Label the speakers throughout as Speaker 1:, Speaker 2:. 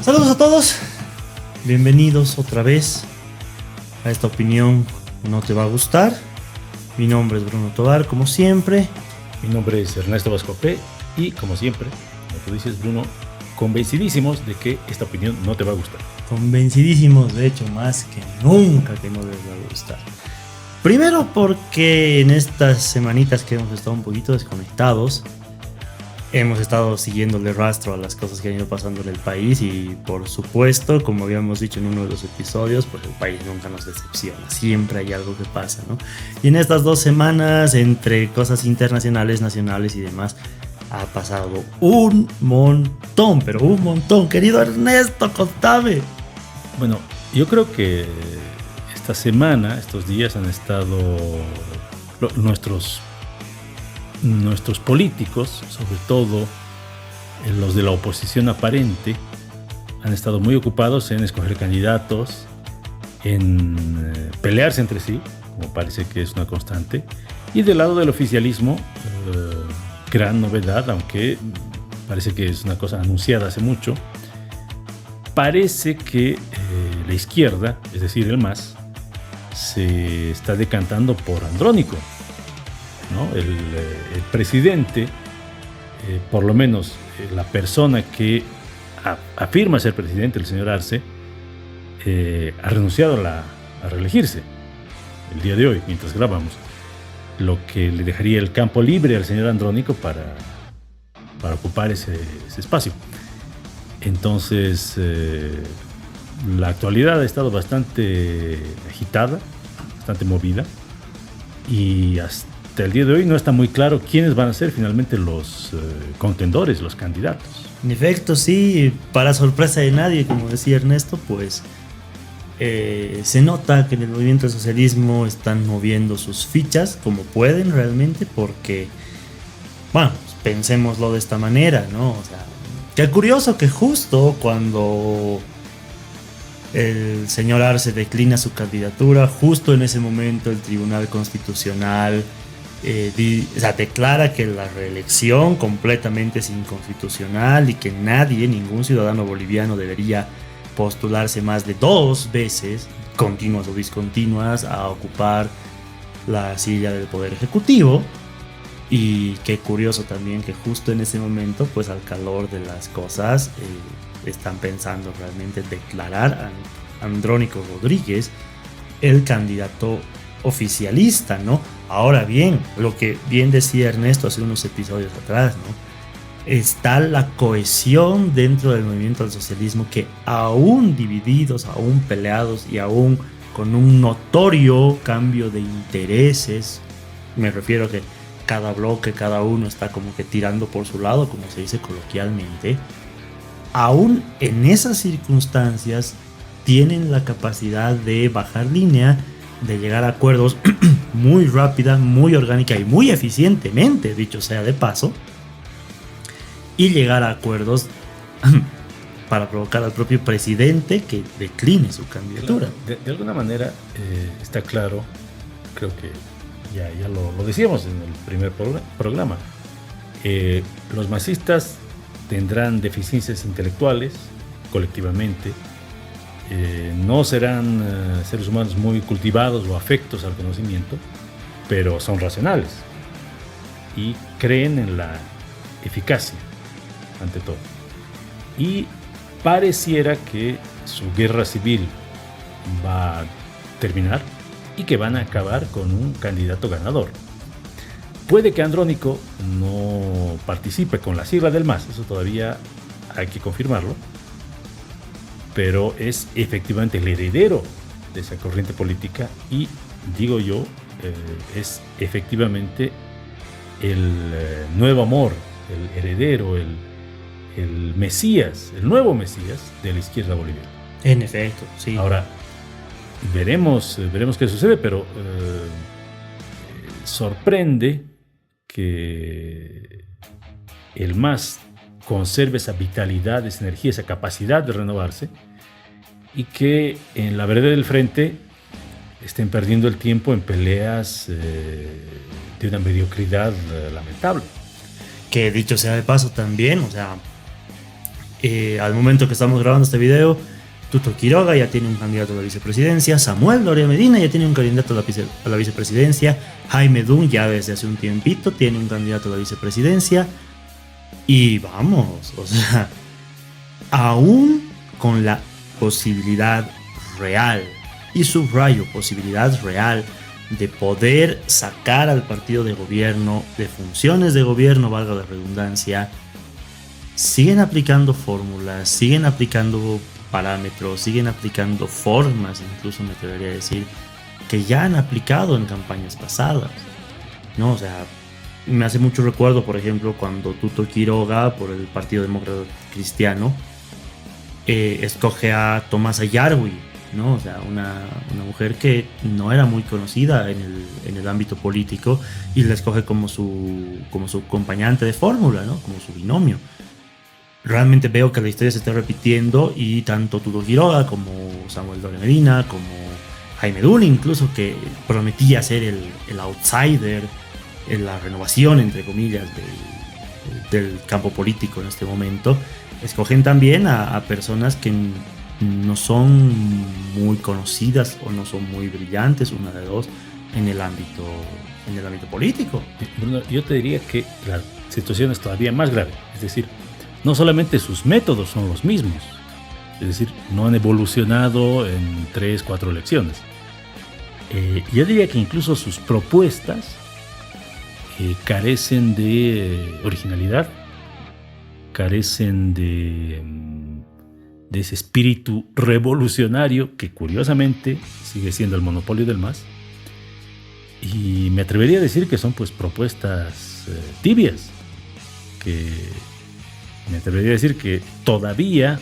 Speaker 1: Saludos a todos, bienvenidos otra vez a esta opinión no te va a gustar. Mi nombre es Bruno Tovar, como siempre.
Speaker 2: Mi nombre es Ernesto Vascopé y como siempre, como tú dices, Bruno, convencidísimos de que esta opinión no te va a gustar.
Speaker 1: Convencidísimos, de hecho, más que nunca que no les va a gustar. Primero porque en estas semanitas que hemos estado un poquito desconectados, hemos estado siguiéndole rastro a las cosas que han ido pasando en el país y por supuesto, como habíamos dicho en uno de los episodios, pues el país nunca nos decepciona, siempre hay algo que pasa, ¿no? Y en estas 2 semanas, entre cosas internacionales, nacionales y demás, ha pasado un montón, pero un montón. Querido Ernesto, contame.
Speaker 2: Bueno, yo creo que esta semana, estos días han estado nuestros políticos, sobre todo los de la oposición aparente, han estado muy ocupados en escoger candidatos, en pelearse entre sí, como parece que es una constante, y del lado del oficialismo, gran novedad, aunque parece que es una cosa anunciada hace mucho, parece que la izquierda, es decir, el MAS, se está decantando por Andrónico, ¿no? El presidente, por lo menos la persona que afirma ser presidente, el señor Arce, ha renunciado a reelegirse el día de hoy, mientras grabamos, lo que le dejaría el campo libre al señor Andrónico para ocupar ese espacio. Entonces, la actualidad ha estado bastante agitada, bastante movida, y hasta el día de hoy no está muy claro quiénes van a ser finalmente los contendores, los candidatos.
Speaker 1: En efecto, sí, para sorpresa de nadie, como decía Ernesto, pues se nota que en el movimiento del socialismo están moviendo sus fichas como pueden realmente, porque, bueno, pues pensémoslo de esta manera, ¿no? O sea, qué curioso que justo cuando el señor Arce declina su candidatura, justo en ese momento el Tribunal Constitucional declara que la reelección completamente es inconstitucional y que nadie, ningún ciudadano boliviano debería postularse más de 2 veces, continuas o discontinuas, a ocupar la silla del Poder Ejecutivo. Y qué curioso también que justo en ese momento, pues al calor de las cosas, están pensando realmente declarar a Andrónico Rodríguez el candidato oficialista, ¿no? Ahora bien, lo que bien decía Ernesto hace unos episodios atrás, ¿no? Está la cohesión dentro del movimiento del socialismo, que aún divididos, aún peleados y aún con un notorio cambio de intereses, me refiero a que cada bloque, cada uno está como que tirando por su lado, como se dice coloquialmente, aún en esas circunstancias tienen la capacidad de bajar línea, de llegar a acuerdos muy rápida, muy orgánica y muy eficientemente, dicho sea de paso, y llegar a acuerdos para provocar al propio presidente que decline su candidatura.
Speaker 2: De alguna manera está claro, creo que ya lo decíamos en el primer programa, los masistas tendrán deficiencias intelectuales colectivamente, no serán seres humanos muy cultivados o afectos al conocimiento, pero son racionales y creen en la eficacia ante todo. Y pareciera que su guerra civil va a terminar y que van a acabar con un candidato ganador. Puede que Andrónico no participe con la sigla del MAS, eso todavía hay que confirmarlo, pero es efectivamente el heredero de esa corriente política y, digo yo, es efectivamente el nuevo amor, el heredero, el Mesías, el nuevo Mesías de la izquierda boliviana.
Speaker 1: En efecto, sí.
Speaker 2: Ahora, veremos qué sucede, pero sorprende que el MAS conserve esa vitalidad, esa energía, esa capacidad de renovarse, y que en la vereda del frente estén perdiendo el tiempo en peleas de una mediocridad lamentable.
Speaker 1: Que dicho sea de paso también, o sea, Al momento que estamos grabando este video, Tuto Quiroga ya tiene un candidato a la vicepresidencia, Samuel Doria Medina ya tiene un candidato a la vicepresidencia, Jaime Dunn ya desde hace un tiempito tiene un candidato a la vicepresidencia, y vamos, o sea, aún con la posibilidad real, y subrayo, posibilidad real, de poder sacar al partido de gobierno de funciones de gobierno, valga la redundancia, siguen aplicando fórmulas, siguen aplicando parámetros, siguen aplicando formas, incluso me atrevería a decir, que ya han aplicado en campañas pasadas, ¿no? O sea, me hace mucho recuerdo, por ejemplo, cuando Tuto Quiroga, por el Partido Demócrata Cristiano, escoge a Tomasa Yarwi, ¿no? O sea, una mujer que no era muy conocida en el ámbito político, y la escoge como su acompañante de fórmula, ¿no? Como su binomio. Realmente veo que la historia se está repitiendo, y tanto Tuto Quiroga como Samuel Doria Medina, como Jaime Dunn, incluso, que prometía ser el outsider en la renovación, entre comillas, del campo político en este momento, escogen también a personas que no son muy conocidas o no son muy brillantes, una de dos, en el ámbito político.
Speaker 2: Bruno, yo te diría que la situación es todavía más grave. Es decir, no solamente sus métodos son los mismos, es decir, no han evolucionado en 3, 4 elecciones. Yo diría que incluso sus propuestas carecen de originalidad, carecen de ese espíritu revolucionario que curiosamente sigue siendo el monopolio del MAS. Y me atrevería a decir que son pues propuestas tibias, que me atrevería a decir que todavía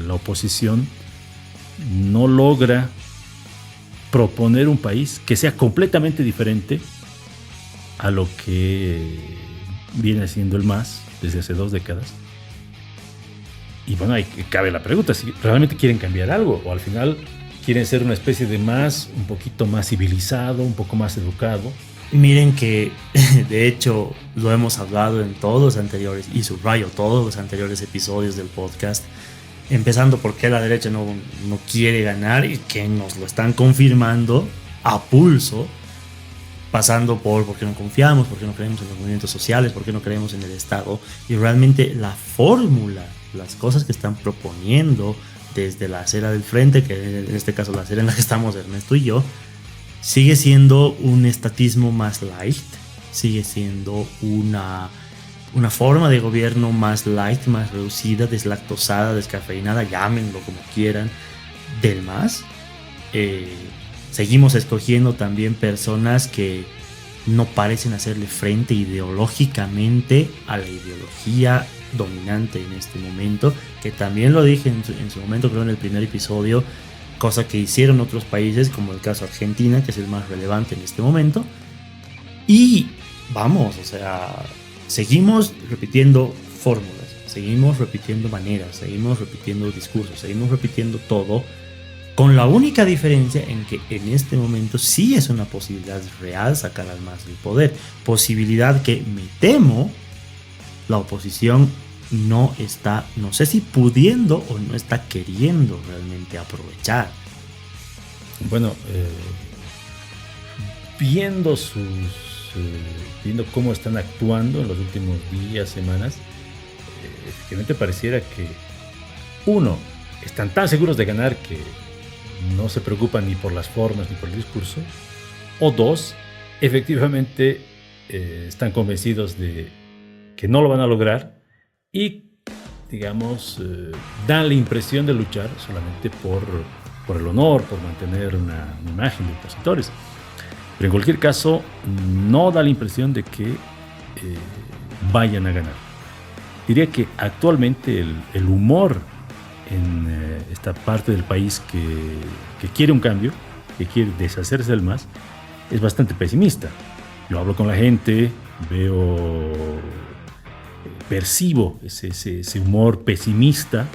Speaker 2: la oposición no logra proponer un país que sea completamente diferente a lo que viene siendo el MAS desde hace 2 décadas. Y bueno, ahí cabe la pregunta, si realmente quieren cambiar algo, o al final quieren ser una especie de MAS un poquito más civilizado, un poco más educado.
Speaker 1: Miren que, de hecho, lo hemos hablado en todos los anteriores, y subrayo todos los anteriores episodios del podcast, empezando por qué la derecha no quiere ganar, y que nos lo están confirmando a pulso, pasando por qué no confiamos, por qué no creemos en los movimientos sociales, por qué no creemos en el Estado, y realmente la fórmula, las cosas que están proponiendo desde la acera del frente, que en este caso la acera en la que estamos Ernesto y yo, sigue siendo un estatismo más light, sigue siendo una forma de gobierno más light, más reducida, deslactosada, descafeinada, llámenlo como quieran, del MAS. Seguimos escogiendo también personas que no parecen hacerle frente ideológicamente a la ideología dominante en este momento, que también lo dije en su momento, creo en el primer episodio, cosa que hicieron otros países, como el caso Argentina, que es el más relevante en este momento. Y vamos, o sea, seguimos repitiendo fórmulas, seguimos repitiendo maneras, seguimos repitiendo discursos, seguimos repitiendo todo, con la única diferencia en que en este momento sí es una posibilidad real sacar al MAS del poder, posibilidad que me temo la oposición no está, no sé si pudiendo o no está queriendo realmente aprovechar.
Speaker 2: Bueno, viendo cómo están actuando en los últimos días, semanas, efectivamente pareciera que, uno, están tan seguros de ganar que no se preocupan ni por las formas ni por el discurso, o dos, efectivamente están convencidos de que no lo van a lograr y, digamos, dan la impresión de luchar solamente por el honor, por mantener una imagen de opositores. Pero en cualquier caso, no da la impresión de que vayan a ganar. Diría que actualmente el humor en esta parte del país que quiere un cambio, que quiere deshacerse del MAS, es bastante pesimista. Yo hablo con la gente, percibo ese humor pesimista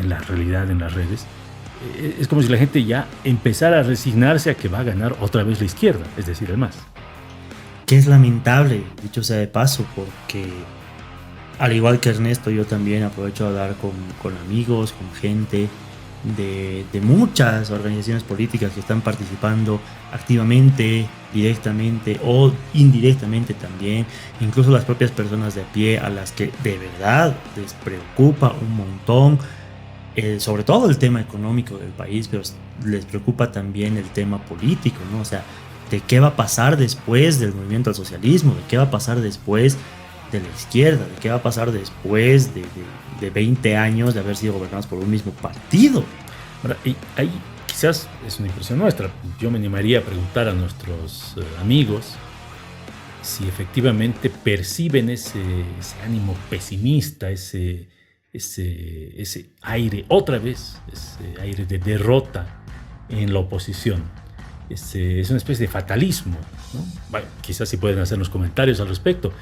Speaker 2: en la realidad, en las redes. Es como si la gente ya empezara a resignarse a que va a ganar otra vez la izquierda, es decir, el MAS.
Speaker 1: Que es lamentable, dicho sea de paso, porque al igual que Ernesto, yo también aprovecho a hablar con amigos, con gente de muchas organizaciones políticas que están participando activamente, directamente o indirectamente también, incluso las propias personas de a pie a las que de verdad les preocupa un montón, sobre todo el tema económico del país, pero les preocupa también el tema político, ¿no? O sea, de qué va a pasar después del movimiento al socialismo, de qué va a pasar después de la izquierda, de qué va a pasar después de 20 años de haber sido gobernados por un mismo partido.
Speaker 2: Ahora, y ahí quizás es una impresión nuestra. Yo me animaría a preguntar a nuestros amigos si efectivamente perciben ese ánimo pesimista, ese aire, otra vez, ese aire de derrota en la oposición. Es una especie de fatalismo, ¿no? Bueno, quizás si pueden hacernos comentarios al respecto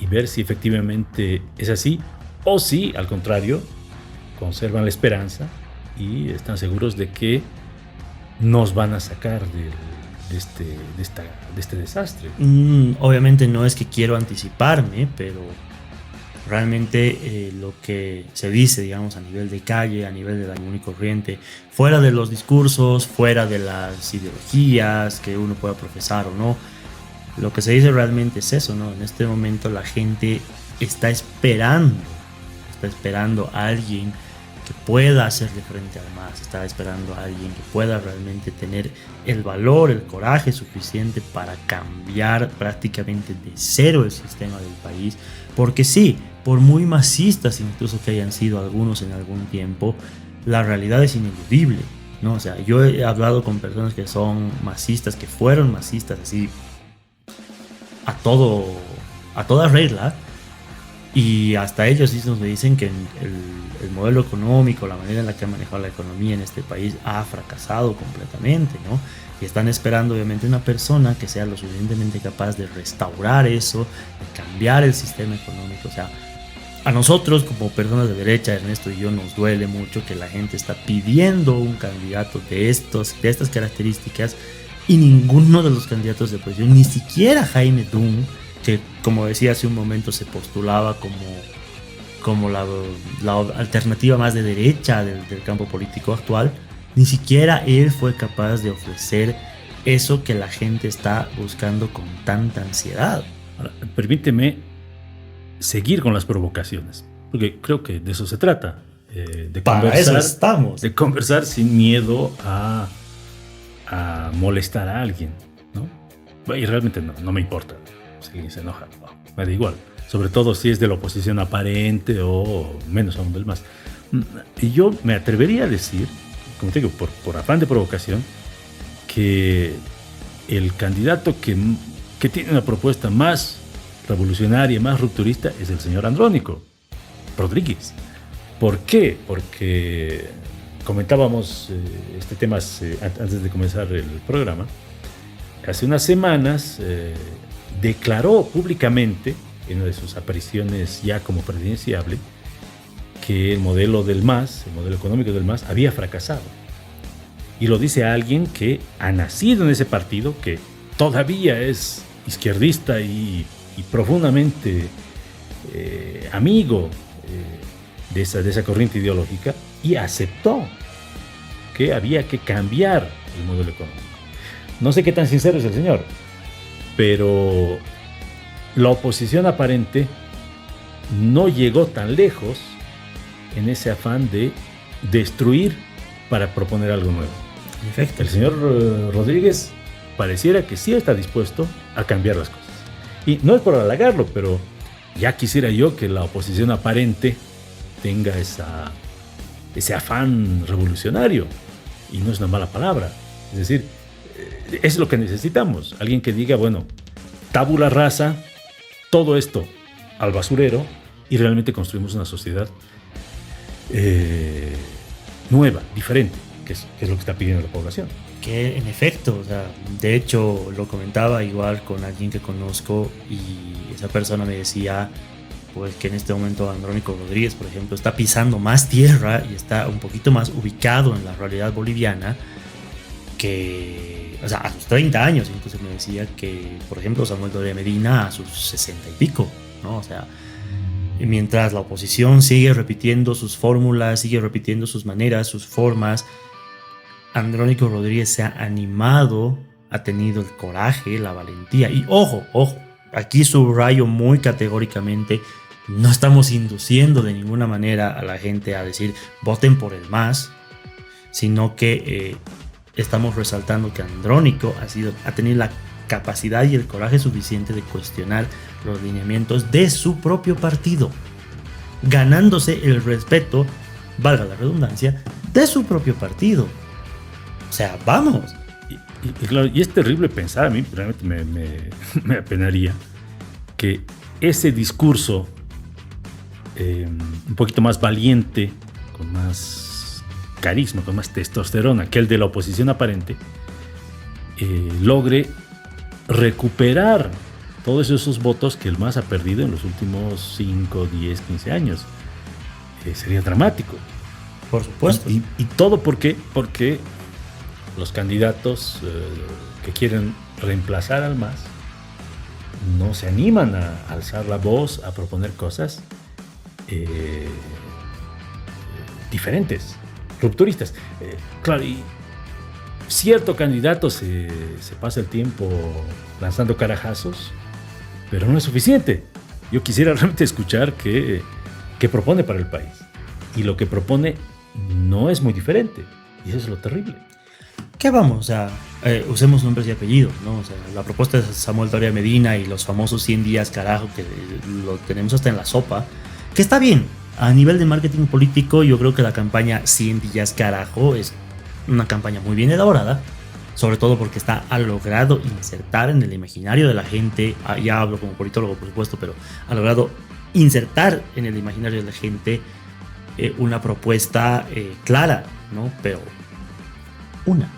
Speaker 2: y ver si efectivamente es así o si, al contrario, conservan la esperanza y están seguros de que nos van a sacar de este desastre.
Speaker 1: Obviamente no es que quiero anticiparme, pero realmente lo que se dice, digamos, a nivel de calle, a nivel de la común y corriente, fuera de los discursos, fuera de las ideologías que uno pueda profesar o no, lo que se dice realmente es eso, ¿no? En este momento la gente está esperando a alguien que pueda hacerle frente al MAS, está esperando a alguien que pueda realmente tener el valor, el coraje suficiente para cambiar prácticamente de cero el sistema del país, porque sí, por muy masistas incluso que hayan sido algunos en algún tiempo, la realidad es ineludible, ¿no? O sea, yo he hablado con personas que son masistas, que fueron masistas así a toda regla, y hasta ellos mismos me dicen que el modelo económico, la manera en la que ha manejado la economía en este país ha fracasado completamente, ¿no? Y están esperando obviamente una persona que sea lo suficientemente capaz de restaurar eso, de cambiar el sistema económico. O sea, a nosotros como personas de derecha, Ernesto y yo, nos duele mucho que la gente está pidiendo un candidato de estas características, y ninguno de los candidatos de oposición, ni siquiera Jaime Dunn, que como decía hace un momento se postulaba como la alternativa más de derecha del campo político actual, ni siquiera él fue capaz de ofrecer eso que la gente está buscando con tanta ansiedad.
Speaker 2: Ahora, permíteme seguir con las provocaciones, porque creo que de eso se trata,
Speaker 1: Para eso estamos.
Speaker 2: De conversar sin miedo a molestar a alguien, ¿no? Y realmente no me importa si alguien se enoja, no, me da igual, sobre todo si es de la oposición aparente o menos aún del MAS. Y yo me atrevería a decir, como te digo, por afán de provocación, que el candidato que tiene una propuesta más revolucionaria, más rupturista, es el señor Andrónico Rodríguez. ¿Por qué? Porque comentábamos este tema antes de comenzar el programa. Hace unas semanas declaró públicamente, en una de sus apariciones ya como presidenciable, que el modelo del MAS, el modelo económico del MAS, había fracasado. Y lo dice alguien que ha nacido en ese partido, que todavía es izquierdista y profundamente amigo de esa corriente ideológica, y aceptó que había que cambiar el modelo económico. No sé qué tan sincero es el señor, pero la oposición aparente no llegó tan lejos en ese afán de destruir para proponer algo nuevo.
Speaker 1: En efecto,
Speaker 2: el señor Rodríguez pareciera que sí está dispuesto a cambiar las cosas. Y no es por halagarlo, pero ya quisiera yo que la oposición aparente tenga ese afán revolucionario. Y no es una mala palabra. Es decir, es lo que necesitamos. Alguien que diga, bueno, tabula rasa, todo esto al basurero, y realmente construimos una sociedad nueva, diferente, que es lo que está pidiendo la población.
Speaker 1: Que en efecto, o sea, de hecho lo comentaba igual con alguien que conozco, y esa persona me decía pues que en este momento Andrónico Rodríguez, por ejemplo, está pisando más tierra y está un poquito más ubicado en la realidad boliviana que, o sea, a sus 30 años. Incluso me decía que, por ejemplo, Samuel Doria Medina a sus 60 y pico, ¿no? O sea, Y mientras la oposición sigue repitiendo sus fórmulas, sigue repitiendo sus maneras, sus formas, Andrónico Rodríguez se ha animado, ha tenido el coraje, la valentía. Y ojo, aquí subrayo muy categóricamente, no estamos induciendo de ninguna manera a la gente a decir voten por el MAS, sino que estamos resaltando que Andrónico ha tenido la capacidad y el coraje suficiente de cuestionar los lineamientos de su propio partido, ganándose el respeto, valga la redundancia, de su propio partido. O sea, vamos.
Speaker 2: Y claro, y es terrible pensar, a mí realmente me apenaría que ese discurso un poquito más valiente, con más carisma, con más testosterona que el de la oposición aparente, logre recuperar todos esos votos que el MAS ha perdido en los últimos 5, 10, 15 años. Sería dramático.
Speaker 1: Por supuesto.
Speaker 2: Y todo porque los candidatos que quieren reemplazar al MAS no se animan a alzar la voz, a proponer cosas diferentes, rupturistas. Claro, y cierto candidato se pasa el tiempo lanzando carajazos, pero no es suficiente. Yo quisiera realmente escuchar qué propone para el país. Y lo que propone no es muy diferente. Y eso es lo terrible.
Speaker 1: ¿Qué vamos? O sea, usemos nombres y apellidos, ¿no? O sea, la propuesta de Samuel Doria Medina y los famosos 100 días carajo, que lo tenemos hasta en la sopa, que está bien. A nivel de marketing político, yo creo que la campaña 100 días carajo es una campaña muy bien elaborada, sobre todo porque ha logrado insertar en el imaginario de la gente, ya hablo como politólogo por supuesto, pero ha logrado insertar en el imaginario de la gente una propuesta clara, ¿no? Pero una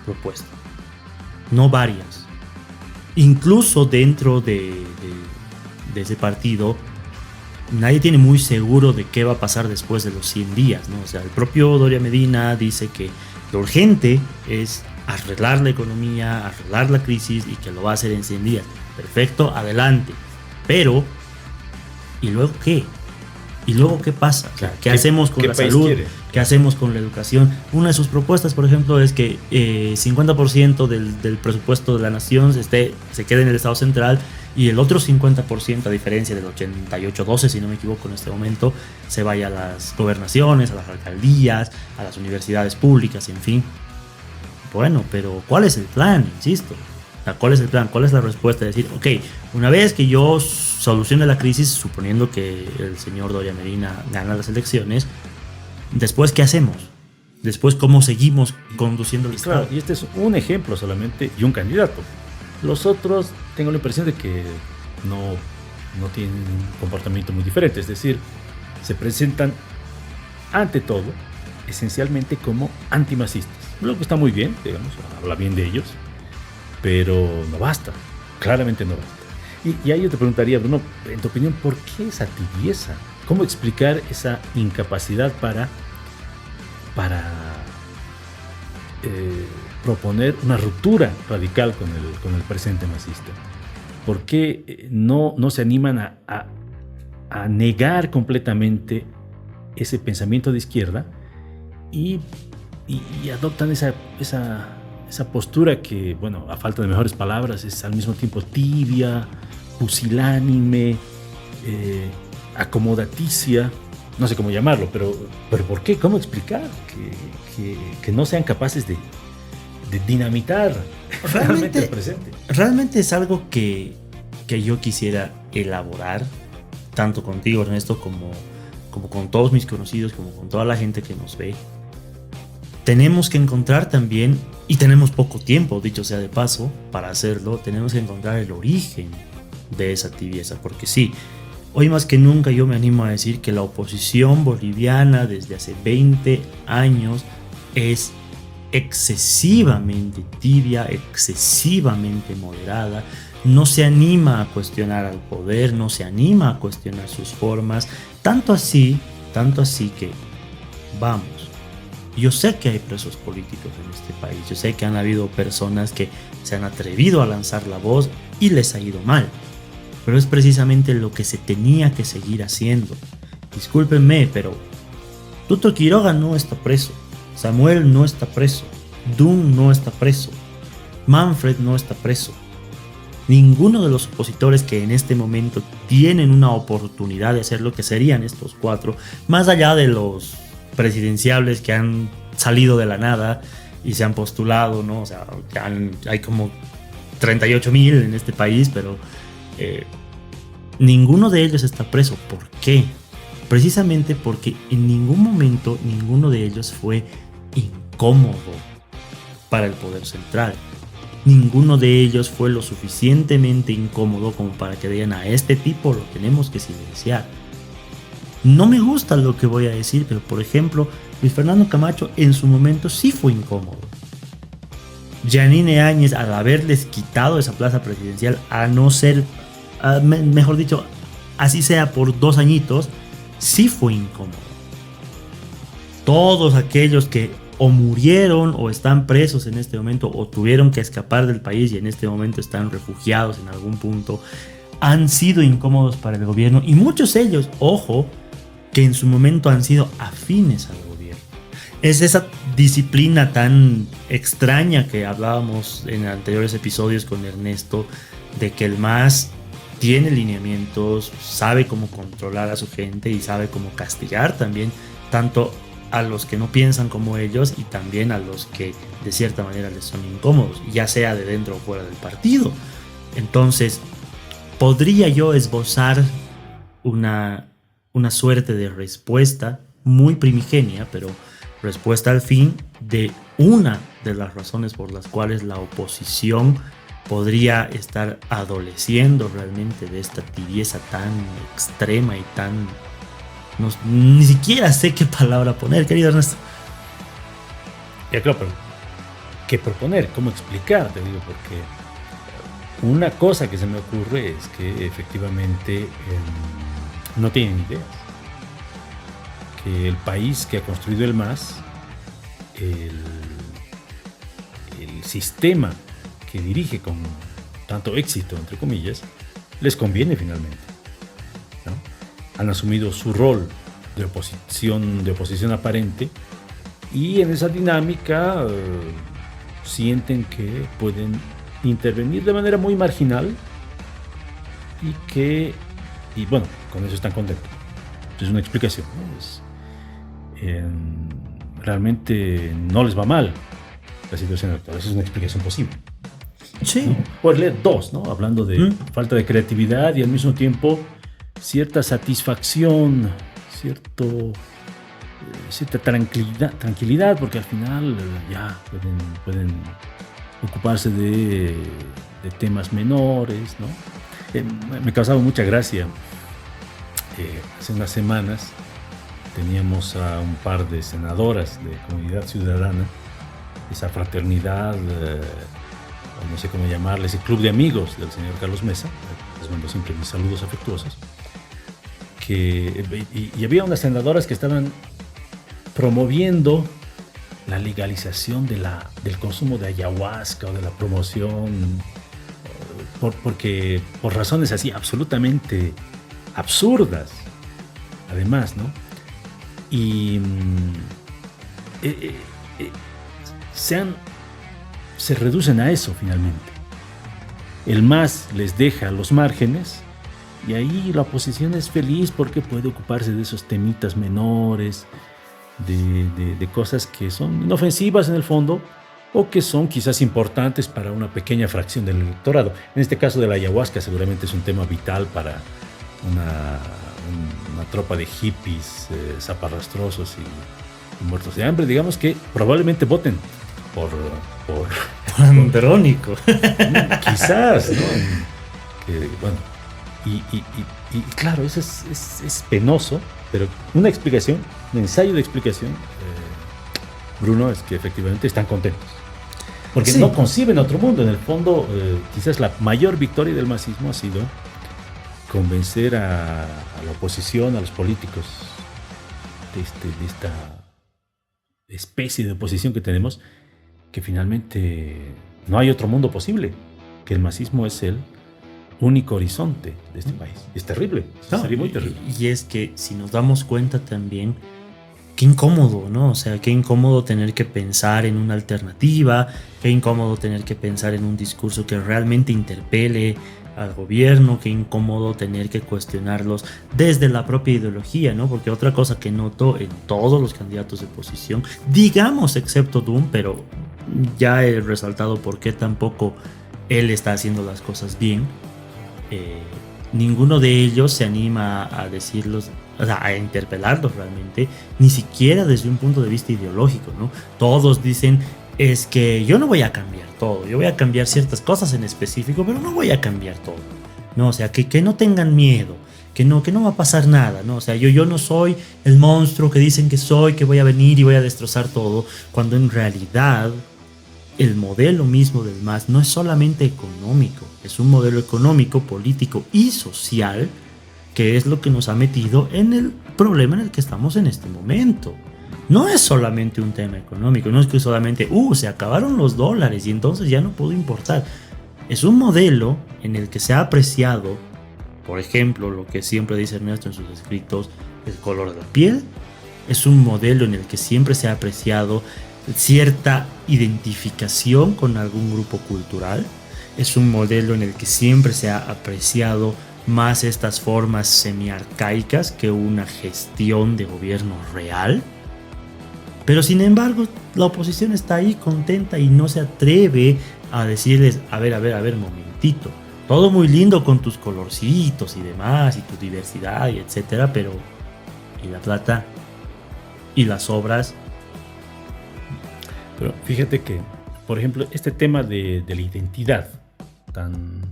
Speaker 1: propuesta, no varias. Incluso dentro de ese partido, nadie tiene muy seguro de qué va a pasar después de los 100 días, ¿no? O sea, el propio Doria Medina dice que lo urgente es arreglar la economía, arreglar la crisis y que lo va a hacer en 100 días. Perfecto, adelante. Pero, ¿y luego qué? ¿Y luego qué pasa? O sea, ¿qué hacemos con la salud? Quiere? ¿Qué hacemos con la educación? Una de sus propuestas, por ejemplo, es que 50% del presupuesto de la nación se quede en el Estado central y el otro 50%, a diferencia del 88-12, si no me equivoco en este momento, se vaya a las gobernaciones, a las alcaldías, a las universidades públicas, en fin. Bueno, pero ¿cuál es el plan? Insisto. O sea, ¿cuál es el plan? ¿Cuál es la respuesta? Decir, ok, una vez que yo solucione la crisis, suponiendo que el señor Doria Medina gana las elecciones, después, ¿qué hacemos? Después, ¿cómo seguimos conduciendo el Estado?
Speaker 2: Claro, y este es un ejemplo solamente y un candidato. Los otros, tengo la impresión de que no tienen un comportamiento muy diferente. Es decir, se presentan, ante todo, esencialmente como antimasistas. Lo que está muy bien, digamos, habla bien de ellos, pero no basta. Claramente no basta. Y ahí yo te preguntaría, Bruno, en tu opinión, ¿por qué esa tibieza? ¿Cómo explicar esa incapacidad para proponer una ruptura radical con el presente masista? ¿Por qué no se animan a negar completamente ese pensamiento de izquierda y adoptan esa postura que, bueno, a falta de mejores palabras, es al mismo tiempo tibia, pusilánime, acomodaticia, no sé cómo llamarlo, pero ¿por qué? ¿Cómo explicar que no sean capaces de dinamitar realmente el presente?
Speaker 1: Realmente es algo que yo quisiera elaborar, tanto contigo, Ernesto, como con todos mis conocidos, como con toda la gente que nos ve. Tenemos que encontrar también, y tenemos poco tiempo, dicho sea de paso, para hacerlo, tenemos que encontrar el origen de esa tibieza, porque sí, hoy más que nunca yo me animo a decir que la oposición boliviana desde hace 20 años es excesivamente tibia, excesivamente moderada, no se anima a cuestionar al poder, no se anima a cuestionar sus formas, tanto así que, vamos, yo sé que hay presos políticos en este país, yo sé que han habido personas que se han atrevido a lanzar la voz y les ha ido mal. pero es precisamente lo que se tenía que seguir haciendo. Discúlpenme, pero Tuto Quiroga no está preso, Samuel no está preso, Dunn no está preso, Manfred no está preso. Ninguno de los opositores que en este momento tienen una oportunidad de hacer lo que serían estos 4, más allá de los presidenciables que han salido de la nada y se han postulado, ¿no? O sea, hay como 38,000 en este país, pero ninguno de ellos está preso. ¿Por qué? Precisamente porque en ningún momento ninguno de ellos fue incómodo para el poder central. Ninguno de ellos fue lo suficientemente incómodo como para que digan: a este tipo lo tenemos que silenciar. No me gusta lo que voy a decir, pero por ejemplo, Luis Fernando Camacho en su momento sí fue incómodo. Yanine Áñez, al haberles quitado esa plaza presidencial, a no ser, mejor dicho, así sea por 2 añitos, sí fue incómodo. Todos aquellos que o murieron o están presos en este momento o tuvieron que escapar del país y en este momento están refugiados en algún punto, han sido incómodos para el gobierno, y muchos de ellos, ojo, que en su momento han sido afines al gobierno. Es esa disciplina tan extraña que hablábamos en anteriores episodios con Ernesto, de que el MAS tiene lineamientos, sabe cómo controlar a su gente y sabe cómo castigar también tanto a los que no piensan como ellos y también a los que de cierta manera les son incómodos, ya sea de dentro o fuera del partido. Entonces, podría yo esbozar una suerte de respuesta muy primigenia, pero respuesta al fin de una de las razones por las cuales la oposición podría estar adoleciendo realmente de esta tibieza tan extrema y tan... ni siquiera sé qué palabra poner, querido Ernesto.
Speaker 2: Ya claro, pero ¿qué proponer? ¿Cómo explicar? Te digo, porque una cosa que se me ocurre es que efectivamente no tienen ideas. Que el país que ha construido el MAS, el sistema que dirige con tanto éxito, entre comillas, les conviene finalmente, ¿no? Han asumido su rol de oposición aparente, y en esa dinámica sienten que pueden intervenir de manera muy marginal y bueno, con eso están contentos. Es una explicación, ¿no? Realmente no les va mal la situación actual. Esa es una explicación posible.
Speaker 1: Sí.
Speaker 2: ¿No? Puedes leer 2, ¿no? Hablando de falta de creatividad y al mismo tiempo cierta satisfacción, cierta tranquilidad, porque al final ya pueden ocuparse de temas menores, ¿no? Me causaba mucha gracia. Hace unas semanas teníamos a un par de senadoras de Comunidad Ciudadana, esa fraternidad, no sé cómo llamarle, ese club de amigos del señor Carlos Mesa. Les mando siempre mis saludos afectuosos. Y había unas senadoras que estaban promoviendo la legalización del consumo de ayahuasca o de la promoción, porque por razones así absolutamente absurdas, además, ¿no? Y se reducen a eso finalmente. El MAS les deja los márgenes y ahí la oposición es feliz porque puede ocuparse de esos temitas menores, de cosas que son inofensivas en el fondo o que son quizás importantes para una pequeña fracción del electorado. En este caso de la ayahuasca seguramente es un tema vital para una tropa de hippies zaparrastrosos y muertos de hambre, digamos, que probablemente voten por
Speaker 1: Andrónico.
Speaker 2: Quizás, ¿no? Bueno, y claro, eso es penoso, pero un ensayo de explicación, Bruno, es que efectivamente están contentos. Porque sí, no conciben otro mundo. En el fondo, quizás la mayor victoria del masismo ha sido convencer a la oposición, a los políticos de esta especie de oposición que tenemos, que finalmente no hay otro mundo posible, que el masismo es el único horizonte de este país. Es terrible, sería muy terrible.
Speaker 1: Y es que si nos damos cuenta también, qué incómodo, ¿no? O sea, qué incómodo tener que pensar en una alternativa, qué incómodo tener que pensar en un discurso que realmente interpele al gobierno, qué incómodo tener que cuestionarlos desde la propia ideología, ¿no? Porque otra cosa que noto en todos los candidatos de oposición, digamos excepto Doom, pero ya he resaltado por qué tampoco él está haciendo las cosas bien, ninguno de ellos se anima a decirlos, o sea, a interpelarlos realmente, ni siquiera desde un punto de vista ideológico, ¿no? Todos dicen, es que yo no voy a cambiar todo, yo voy a cambiar ciertas cosas en específico, pero no voy a cambiar todo, ¿no? O sea, que no tengan miedo, que no va a pasar nada, ¿no? O sea, yo no soy el monstruo que dicen que soy, que voy a venir y voy a destrozar todo, cuando en realidad el modelo mismo del MAS no es solamente económico, es un modelo económico, político y social, que es lo que nos ha metido en el problema en el que estamos en este momento. No es solamente un tema económico, no es que solamente, se acabaron los dólares y entonces ya no puedo importar. Es un modelo en el que se ha apreciado, por ejemplo, lo que siempre dice Ernesto en sus escritos, el color de la piel. Es un modelo en el que siempre se ha apreciado cierta identificación con algún grupo cultural. Es un modelo en el que siempre se ha apreciado más estas formas semiarcaicas que una gestión de gobierno real. Pero sin embargo, la oposición está ahí contenta y no se atreve a decirles, a ver, momentito, todo muy lindo con tus colorcitos y demás, y tu diversidad y etcétera, pero ¿y la plata? ¿Y las obras?
Speaker 2: Pero fíjate que, por ejemplo, este tema de la identidad tan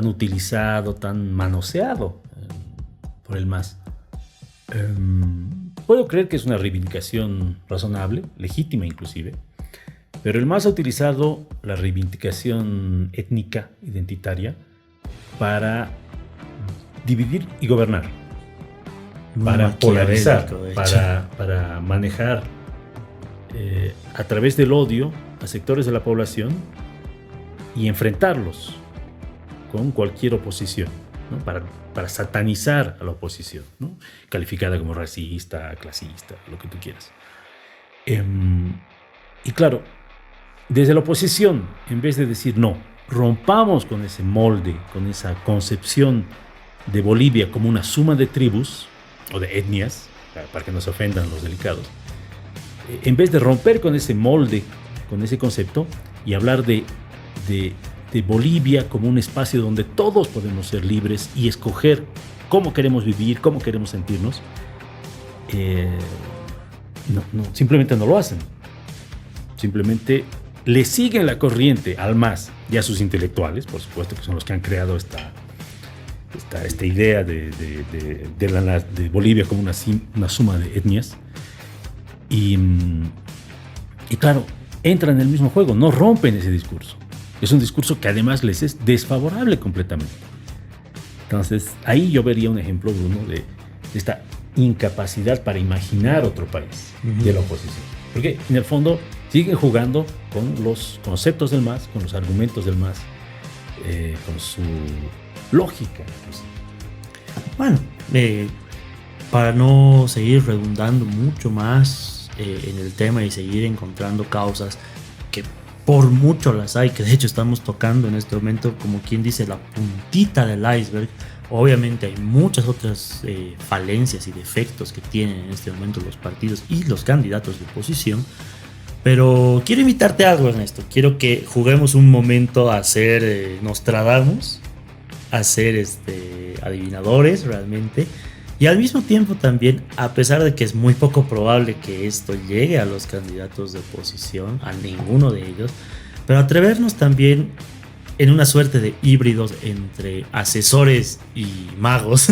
Speaker 2: utilizado, tan manoseado por el MAS, puedo creer que es una reivindicación razonable, legítima inclusive, pero el MAS ha utilizado la reivindicación étnica, identitaria, para dividir y gobernar, para polarizar, para manejar a través del odio a sectores de la población y enfrentarlos con cualquier oposición, ¿no? Para satanizar a la oposición, ¿no? Calificada como racista, clasista, lo que tú quieras. Y claro, desde la oposición, en vez de decir no, rompamos con ese molde, con esa concepción de Bolivia como una suma de tribus o de etnias, para que no se ofendan los delicados, en vez de romper con ese molde, con ese concepto, y hablar de Bolivia como un espacio donde todos podemos ser libres y escoger cómo queremos vivir, cómo queremos sentirnos, simplemente no lo hacen. Simplemente le siguen la corriente al MAS y a sus intelectuales, por supuesto, que son los que han creado esta idea de Bolivia como una suma de etnias. Y claro, entran en el mismo juego, no rompen ese discurso. Es un discurso que además les es desfavorable completamente. Entonces, ahí yo vería un ejemplo, Bruno, de esta incapacidad para imaginar otro país de la oposición. Porque en el fondo siguen jugando con los conceptos del MAS, con los argumentos del MAS, con su lógica.
Speaker 1: Bueno, para no seguir redundando mucho más en el tema y seguir encontrando causas que por mucho las hay, que de hecho estamos tocando en este momento, como quien dice, la puntita del iceberg. Obviamente hay muchas otras falencias y defectos que tienen en este momento los partidos y los candidatos de oposición. Pero quiero invitarte a algo, Ernesto. Quiero que juguemos un momento a ser Nostradamus, a ser adivinadores realmente. Y al mismo tiempo también, a pesar de que es muy poco probable que esto llegue a los candidatos de oposición, a ninguno de ellos, pero atrevernos también en una suerte de híbridos entre asesores y magos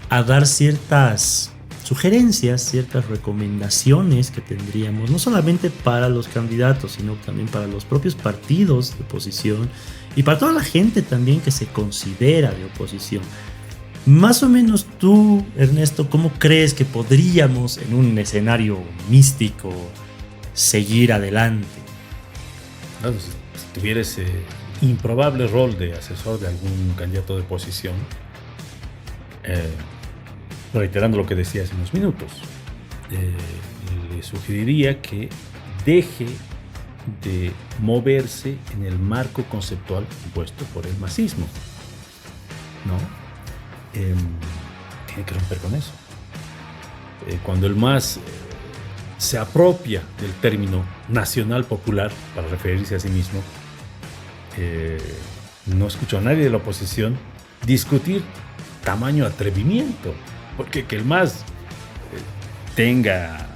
Speaker 1: a dar ciertas sugerencias, ciertas recomendaciones que tendríamos, no solamente para los candidatos, sino también para los propios partidos de oposición y para toda la gente también que se considera de oposición. Más o menos tú, Ernesto, ¿cómo crees que podríamos en un escenario místico seguir adelante?
Speaker 2: Si tuvieras improbable rol de asesor de algún candidato de oposición, reiterando lo que decía hace unos minutos, le sugeriría que deje de moverse en el marco conceptual impuesto por el masismo, ¿no? Tiene que romper con eso. Cuando el MAS se apropia del término nacional popular para referirse a sí mismo, no escucho a nadie de la oposición discutir tamaño atrevimiento, porque que el MAS tenga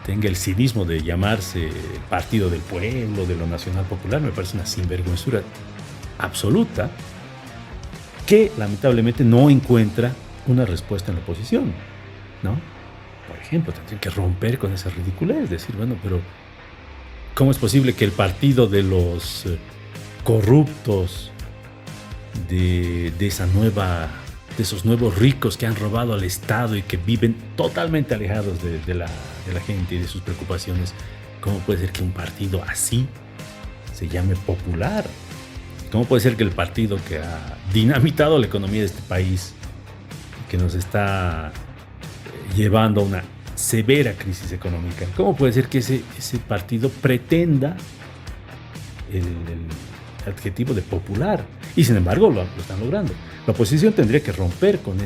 Speaker 2: el cinismo de llamarse Partido del Pueblo, de lo Nacional Popular, me parece una sinvergüenzura absoluta que lamentablemente no encuentra una respuesta en la oposición, ¿no? Por ejemplo, tendrían que romper con esa ridiculez, decir, bueno, pero ¿cómo es posible que el partido de los corruptos, de esos nuevos ricos que han robado al Estado y que viven totalmente alejados de la gente y de sus preocupaciones, cómo puede ser que un partido así se llame popular? ¿Cómo puede ser que el partido que ha dinamitado la economía de este país, que nos está llevando a una severa crisis económica, cómo puede ser que ese partido pretenda el adjetivo de popular? Y sin embargo lo están logrando. La oposición tendría que romper con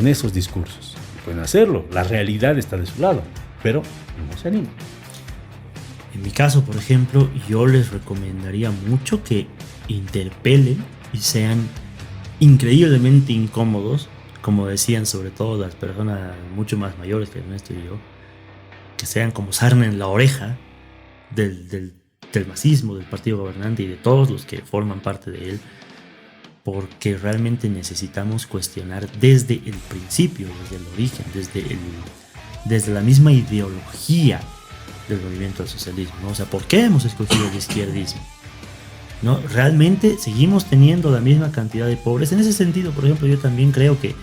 Speaker 2: esos discursos. Pueden hacerlo, la realidad está de su lado, pero no se animan.
Speaker 1: En mi caso, por ejemplo, yo les recomendaría mucho que interpelen y sean increíblemente incómodos, como decían sobre todo las personas mucho más mayores que Ernesto y yo, que sean como sarna en la oreja del masismo, del partido gobernante y de todos los que forman parte de él, porque realmente necesitamos cuestionar desde el principio, desde el origen, desde la misma ideología del movimiento al socialismo, ¿no? O sea, ¿por qué hemos escogido el izquierdismo? ¿No? Realmente seguimos teniendo la misma cantidad de pobres. En ese sentido, por ejemplo, yo también creo que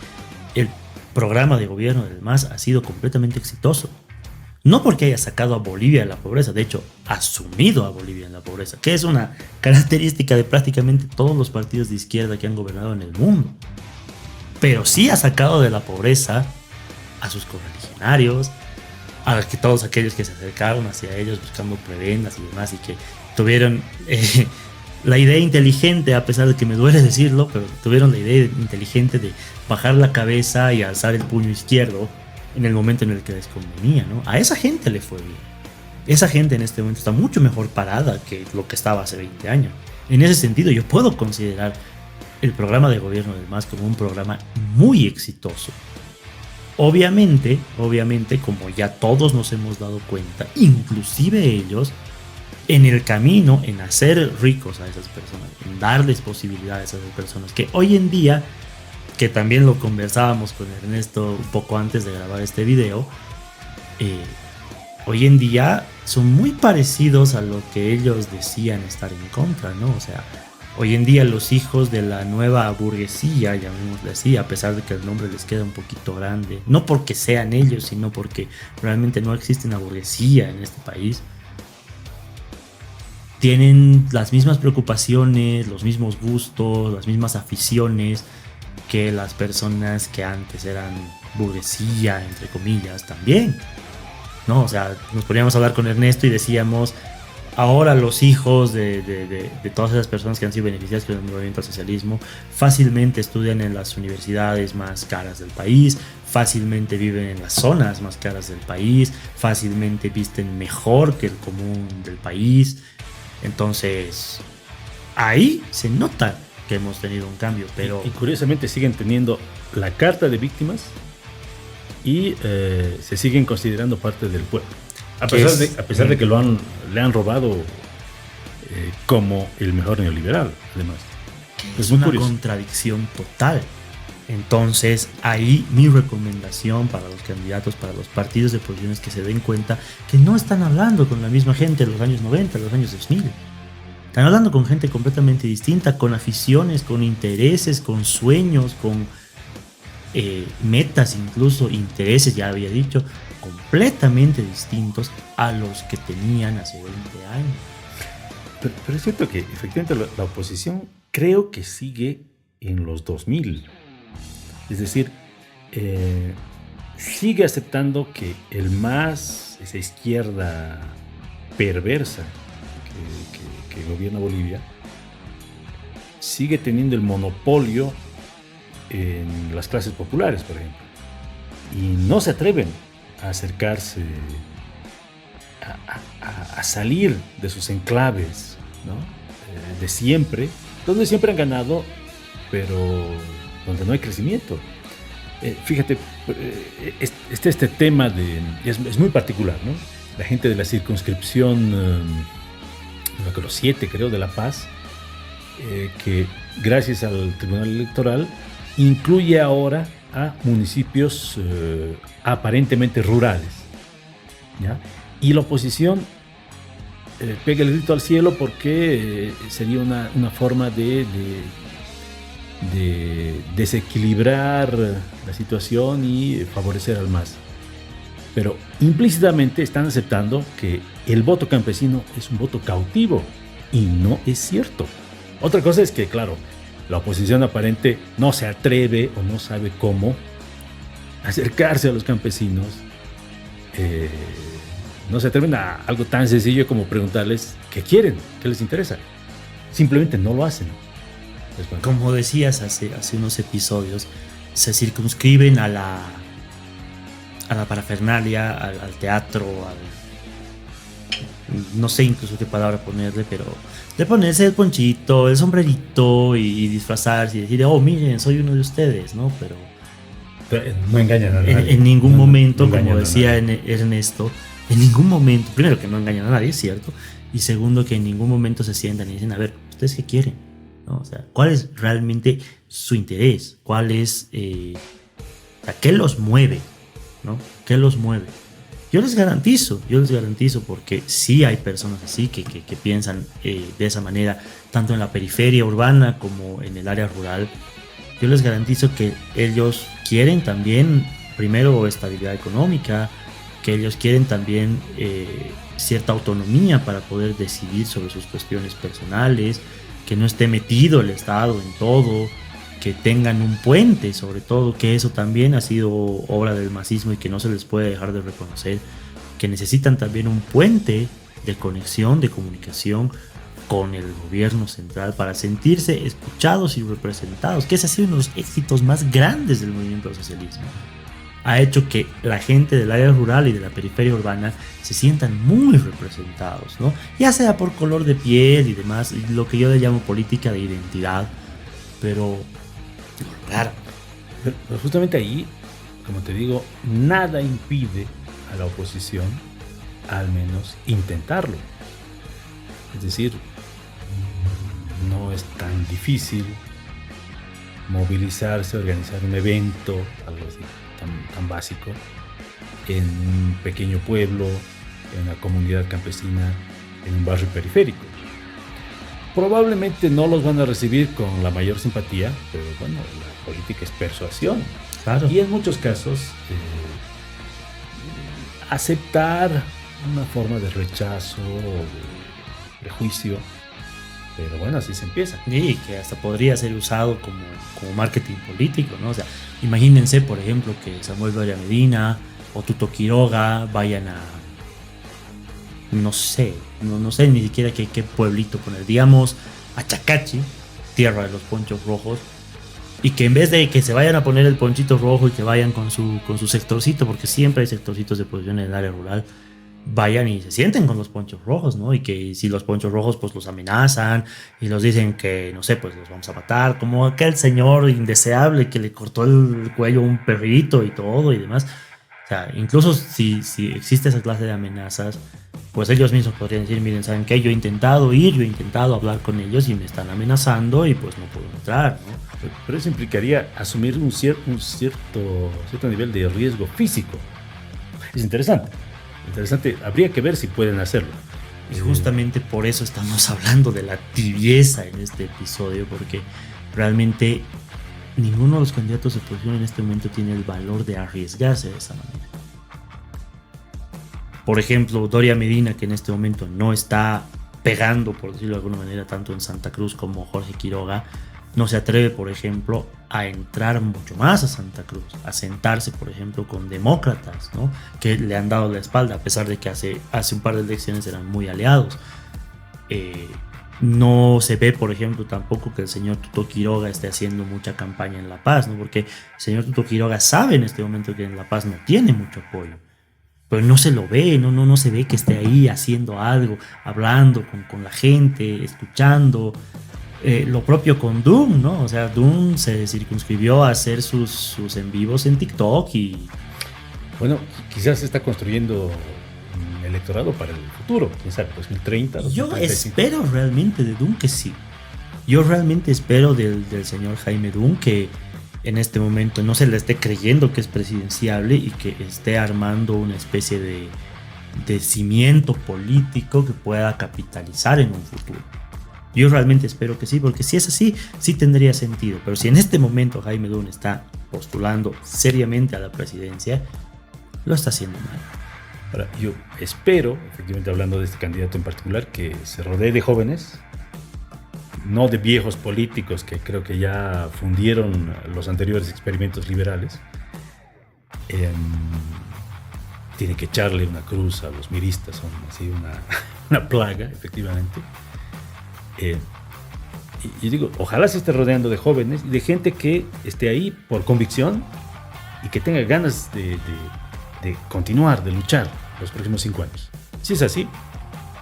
Speaker 1: el programa de gobierno del MAS ha sido completamente exitoso. No porque haya sacado a Bolivia de la pobreza, de hecho, ha sumido a Bolivia en la pobreza, que es una característica de prácticamente todos los partidos de izquierda que han gobernado en el mundo. Pero sí ha sacado de la pobreza a sus correligionarios, a todos aquellos que se acercaron hacia ellos buscando prebendas y demás, y que tuvieron la idea inteligente, a pesar de que me duele decirlo, pero tuvieron la idea inteligente de bajar la cabeza y alzar el puño izquierdo en el momento en el que les convenía, ¿no? A esa gente le fue bien. Esa gente en este momento está mucho mejor parada que lo que estaba hace 20 años. En ese sentido, yo puedo considerar el programa de gobierno del MAS como un programa muy exitoso. Obviamente, como ya todos nos hemos dado cuenta, inclusive ellos, en el camino, en hacer ricos a esas personas, en darles posibilidades a esas personas, que hoy en día, que también lo conversábamos con Ernesto un poco antes de grabar este video, hoy en día son muy parecidos a lo que ellos decían estar en contra, ¿no? O sea, hoy en día los hijos de la nueva burguesía, llamémosle así, a pesar de que el nombre les queda un poquito grande, no porque sean ellos, sino porque realmente no existe una burguesía en este país, tienen las mismas preocupaciones, los mismos gustos, las mismas aficiones que las personas que antes eran burguesía, entre comillas, también, ¿no? O sea, nos poníamos a hablar con Ernesto y decíamos, ahora los hijos de todas esas personas que han sido beneficiadas con el movimiento al socialismo fácilmente estudian en las universidades más caras del país, fácilmente viven en las zonas más caras del país, fácilmente visten mejor que el común del país. Entonces, ahí se nota que hemos tenido un cambio, pero...
Speaker 2: Y curiosamente siguen teniendo la carta de víctimas y se siguen considerando parte del pueblo. A pesar de que le han robado como el mejor neoliberal, además.
Speaker 1: Es una contradicción total. Entonces, ahí mi recomendación para los candidatos, para los partidos de oposición, es que se den cuenta que no están hablando con la misma gente de los años 90, de los años 2000. Están hablando con gente completamente distinta, con aficiones, con intereses, con sueños, con metas, incluso intereses, ya había dicho, completamente distintos a los que tenían hace 20 años.
Speaker 2: Pero es cierto que efectivamente la oposición creo que sigue en los 2000. Es decir, sigue aceptando que esa izquierda perversa que gobierna Bolivia, sigue teniendo el monopolio en las clases populares, por ejemplo. Y no se atreven a acercarse, a salir de sus enclaves, ¿no? De siempre, donde siempre han ganado, pero donde no hay crecimiento. Fíjate, este tema es muy particular, ¿no? La gente de la circunscripción, los 7 creo, de La Paz, que gracias al Tribunal Electoral incluye ahora a municipios aparentemente rurales, ¿ya? Y la oposición pega el grito al cielo porque sería una forma de desequilibrar la situación y favorecer al MAS. Pero implícitamente están aceptando que el voto campesino es un voto cautivo, y no es cierto. Otra cosa es que, claro, la oposición aparente no se atreve o no sabe cómo acercarse a los campesinos. No se atreven a algo tan sencillo como preguntarles qué quieren, qué les interesa. Simplemente no lo hacen.
Speaker 1: Como decías hace unos episodios, se circunscriben a la parafernalia, al teatro, no sé incluso qué palabra ponerle, pero de ponerse el ponchito, el sombrerito y disfrazarse y decir, oh, miren, soy uno de ustedes, ¿no? Pero
Speaker 2: no engañan a nadie.
Speaker 1: En ningún momento, como decía Ernesto, en ningún momento, primero que no engañan a nadie, es cierto, y segundo que en ningún momento se sientan y dicen, a ver, ¿ustedes qué quieren? ¿No? O sea, ¿cuál es realmente su interés? ¿Cuál es, qué los mueve? ¿No? ¿Qué los mueve? Yo les garantizo, porque sí hay personas así que piensan de esa manera, tanto en la periferia urbana como en el área rural. Yo les garantizo que ellos quieren también, primero, estabilidad económica, que ellos quieren también cierta autonomía para poder decidir sobre sus cuestiones personales, que no esté metido el Estado en todo, que tengan un puente, sobre todo, que eso también ha sido obra del masismo y que no se les puede dejar de reconocer, que necesitan también un puente de conexión, de comunicación con el gobierno central para sentirse escuchados y representados, que ese ha sido uno de los éxitos más grandes del movimiento socialismo. Ha hecho que la gente del área rural y de la periferia urbana se sientan muy representados, ¿no? Ya sea por color de piel y demás, lo que yo le llamo política de identidad, pero claro.
Speaker 2: Pero justamente ahí, como te digo, nada impide a la oposición al menos intentarlo. Es decir, no es tan difícil movilizarse, organizar un evento, algo así tan básico, en un pequeño pueblo, en una comunidad campesina, en un barrio periférico. Probablemente no los van a recibir con la mayor simpatía, pero bueno, la política es persuasión.
Speaker 1: Claro.
Speaker 2: Y en muchos casos, aceptar una forma de rechazo o de prejuicio, pero bueno, así se empieza.
Speaker 1: Y que hasta podría ser usado como marketing político, ¿no? O sea, imagínense, por ejemplo, que Samuel Doria Medina o Tuto Quiroga vayan a, no sé ni siquiera qué pueblito poner, digamos, a Chacachi, tierra de los ponchos rojos, y que en vez de que se vayan a poner el ponchito rojo y que vayan con su sectorcito, porque siempre hay sectorcitos de posición en el área rural, vayan y se sienten con los ponchos rojos, ¿no? Y que si los ponchos rojos pues los amenazan y los dicen que, no sé, pues los vamos a matar, como aquel señor indeseable que le cortó el cuello a un perrito y todo y demás. O sea, incluso si existe esa clase de amenazas, pues ellos mismos podrían decir, miren, ¿saben qué? Yo he intentado hablar con ellos y me están amenazando y pues no puedo entrar, ¿no?
Speaker 2: Pero eso implicaría asumir un cierto nivel de riesgo físico. Es interesante, habría que ver si pueden hacerlo.
Speaker 1: Y justamente por eso estamos hablando de la tibieza en este episodio, porque realmente ninguno de los candidatos de oposición en este momento tiene el valor de arriesgarse de esa manera. Por ejemplo, Doria Medina, que en este momento no está pegando, por decirlo de alguna manera, tanto en Santa Cruz como Jorge Quiroga, no se atreve, por ejemplo, a entrar mucho más a Santa Cruz, a sentarse, por ejemplo, con demócratas, ¿no? Que le han dado la espalda, a pesar de que hace un par de elecciones eran muy aliados. No se ve, por ejemplo, tampoco que el señor Tuto Quiroga esté haciendo mucha campaña en La Paz, ¿no? Porque el señor Tuto Quiroga sabe en este momento que en La Paz no tiene mucho apoyo. Pero no se lo ve, no se ve que esté ahí haciendo algo, hablando con la gente, escuchando. Lo propio con Doom, ¿no? O sea, Doom se circunscribió a hacer sus en vivos en TikTok y...
Speaker 2: Bueno, quizás se está construyendo un electorado para el futuro, quién sabe, 2030, 2035.
Speaker 1: Yo espero realmente de Doom que sí. Yo realmente espero del señor Jaime Doom que en este momento no se le esté creyendo que es presidenciable y que esté armando una especie de cimiento político que pueda capitalizar en un futuro. Yo realmente espero que sí, porque si es así, sí tendría sentido. Pero si en este momento Jaime Doom está postulando seriamente a la presidencia, lo está haciendo mal.
Speaker 2: Ahora, yo espero, efectivamente hablando de este candidato en particular, que se rodee de jóvenes, no de viejos políticos que creo que ya fundieron los anteriores experimentos liberales. Tiene que echarle una cruz a los miristas, son así una plaga, efectivamente. Y digo, ojalá se esté rodeando de jóvenes y de gente que esté ahí por convicción y que tenga ganas de continuar, de luchar los próximos 5 años. Si es así,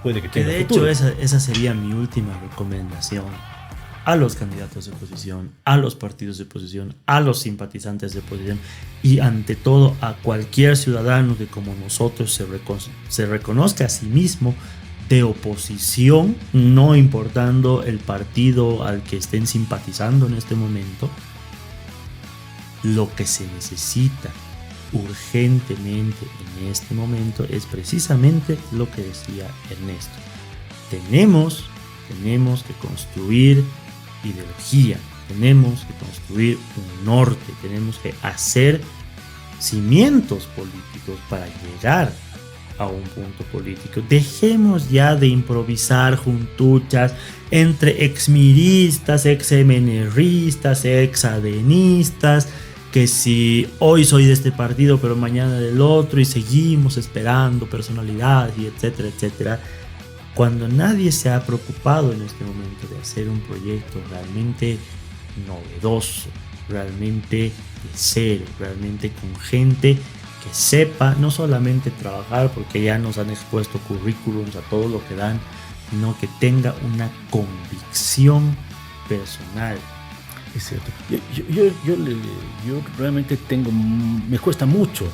Speaker 2: puede que tenga futuro.
Speaker 1: De hecho, esa sería mi última recomendación a los candidatos de oposición, a los partidos de oposición, a los simpatizantes de oposición y ante todo a cualquier ciudadano que como nosotros se reconozca a sí mismo de oposición, no importando el partido al que estén simpatizando en este momento. Lo que se necesita urgentemente en este momento es precisamente lo que decía Ernesto. Tenemos que construir ideología, tenemos que construir un norte, tenemos que hacer cimientos políticos para llegar a un punto político. Dejemos ya de improvisar juntuchas entre exmiristas, exMNRistas, exadenistas, que si hoy soy de este partido pero mañana del otro y seguimos esperando personalidades y etcétera, etcétera, cuando nadie se ha preocupado en este momento de hacer un proyecto realmente novedoso, realmente de cero, realmente con gente que sepa no solamente trabajar, porque ya nos han expuesto currículums a todo lo que dan, sino que tenga una convicción personal.
Speaker 2: Es cierto. Yo realmente me cuesta mucho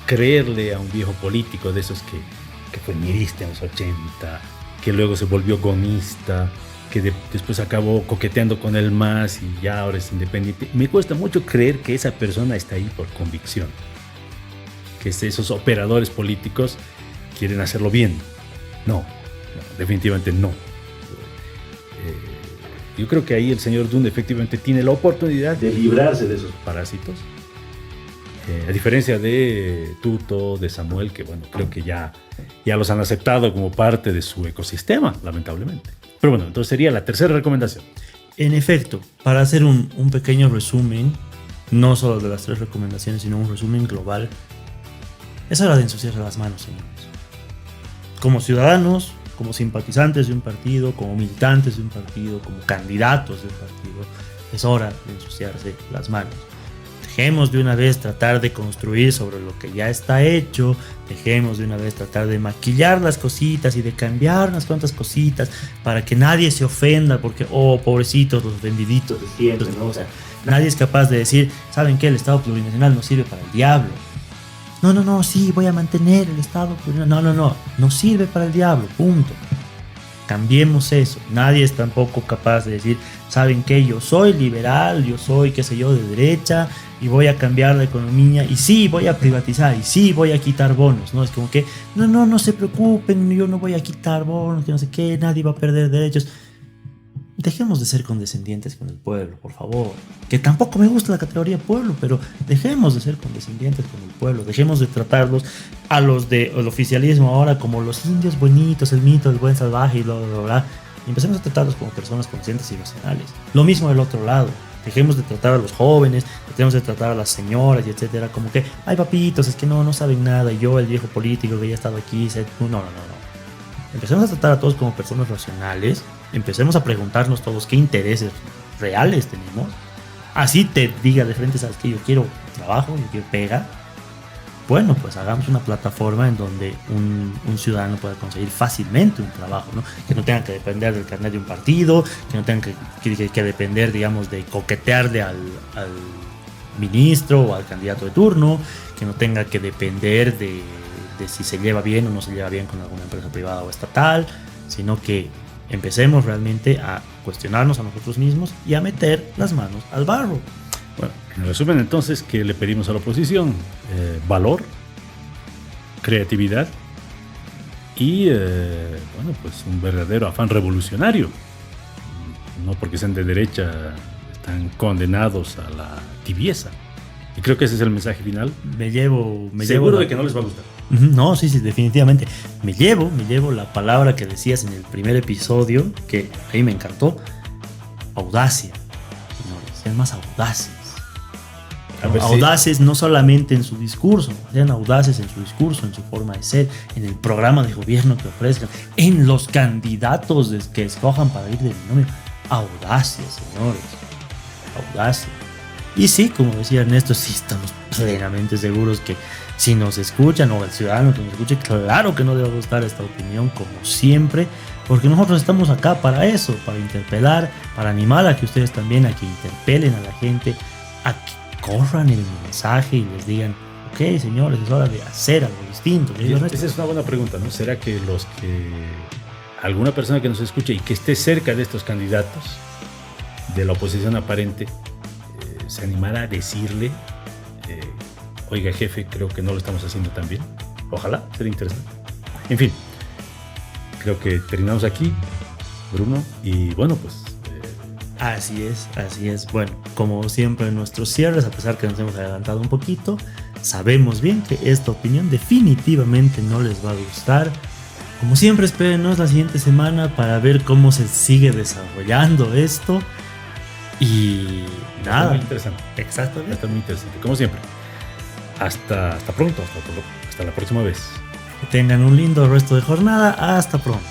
Speaker 2: creerle a un viejo político de esos que fue mirista en los 80, que luego se volvió gomista, que después acabó coqueteando con el MAS y ya ahora es independiente. Me cuesta mucho creer que esa persona está ahí por convicción, que esos operadores políticos quieren hacerlo bien. No, definitivamente no. Yo creo que ahí el señor Doom efectivamente tiene la oportunidad de librarse de esos parásitos. A diferencia de Tuto, de Samuel, que bueno, creo que ya los han aceptado como parte de su ecosistema, lamentablemente. Pero bueno, entonces sería la tercera recomendación.
Speaker 1: En efecto, para hacer un pequeño resumen, no solo de las 3 recomendaciones, sino un resumen global, es hora de ensuciarse las manos, señores. Como ciudadanos, como simpatizantes de un partido, como militantes de un partido, como candidatos de un partido, es hora de ensuciarse las manos. Dejemos de una vez tratar de construir sobre lo que ya está hecho, dejemos de una vez tratar de maquillar las cositas y de cambiar unas cuantas cositas para que nadie se ofenda, porque, oh, pobrecitos los vendiditos de siempre, ¿no? O sea, nadie es capaz de decir, ¿saben qué? El Estado plurinacional no sirve para el diablo. No, sí, voy a mantener el Estado plurinacional. No sirve para el diablo, punto. Cambiemos eso. Nadie es tampoco capaz de decir, ¿saben qué? Yo soy liberal, yo soy, qué sé yo, de derecha y voy a cambiar la economía y sí, voy a privatizar y sí, voy a quitar bonos, ¿no? Es como que, no se preocupen, yo no voy a quitar bonos, que no sé qué, nadie va a perder derechos. dejemos de ser condescendientes con el pueblo, por favor. Que tampoco me gusta la categoría pueblo, pero dejemos de ser condescendientes con el pueblo. Dejemos de tratarlos a los del oficialismo ahora como los indios bonitos, el mito del buen salvaje y bla, bla, bla. Y empecemos a tratarlos como personas conscientes y racionales. Lo mismo del otro lado. Dejemos de tratar a los jóvenes, dejemos de tratar a las señoras y etcétera, como que, ay papitos, es que no saben nada. Y yo, el viejo político que ya ha estado aquí, no. Empecemos a tratar a todos como personas racionales. Empecemos a preguntarnos todos qué intereses reales tenemos. Así te diga de frente, sabes que yo quiero trabajo, yo quiero pega. Bueno, pues hagamos una plataforma en donde un ciudadano pueda conseguir fácilmente un trabajo, ¿no? Que no tenga que depender del carnet de un partido, que no tenga que depender, digamos, de coquetearle al ministro o al candidato de turno, que no tenga que depender de si se lleva bien o no se lleva bien con alguna empresa privada o estatal, sino que empecemos realmente a cuestionarnos a nosotros mismos y a meter las manos al barro.
Speaker 2: Bueno, en resumen entonces, ¿qué le pedimos a la oposición? Valor, creatividad y bueno, pues un verdadero afán revolucionario. No porque sean de derecha están condenados a la tibieza. Y creo que ese es el mensaje final. Seguro de que no les va a gustar.
Speaker 1: No, sí, definitivamente. Me llevo la palabra que decías en el primer episodio, que a mí me encantó. Audacia. Señores, sean más audaces. Audaces no solamente en su discurso, sean audaces en su discurso, en su forma de ser, en el programa de gobierno que ofrezcan, en los candidatos que escojan para ir de binomio. Audacia, señores. Audacia. Y sí, como decía Ernesto, sí estamos plenamente seguros que si nos escuchan, o el ciudadano que nos escuche, claro que no le va a gustar esta opinión, como siempre, porque nosotros estamos acá para eso, para interpelar, para animar a que ustedes también, a que interpelen a la gente, a que corran el mensaje y les digan, ok, señores, es hora de hacer algo distinto.
Speaker 2: Esa es una buena pregunta, ¿no? ¿Será que alguna persona que nos escuche y que esté cerca de estos candidatos de la oposición aparente se animara a decirle, oiga jefe, creo que no lo estamos haciendo tan bien? Ojalá, sería interesante. En fin, creo que terminamos aquí, Bruno, y bueno, pues...
Speaker 1: Así es. Bueno, como siempre en nuestros cierres, a pesar que nos hemos adelantado un poquito, sabemos bien que esta opinión definitivamente no les va a gustar. Como siempre, espérenos la siguiente semana para ver cómo se sigue desarrollando esto. Y nada.
Speaker 2: Está muy interesante.
Speaker 1: Exactamente.
Speaker 2: Está muy interesante, como siempre. Hasta pronto, hasta la próxima vez.
Speaker 1: Que tengan un lindo resto de jornada. Hasta pronto.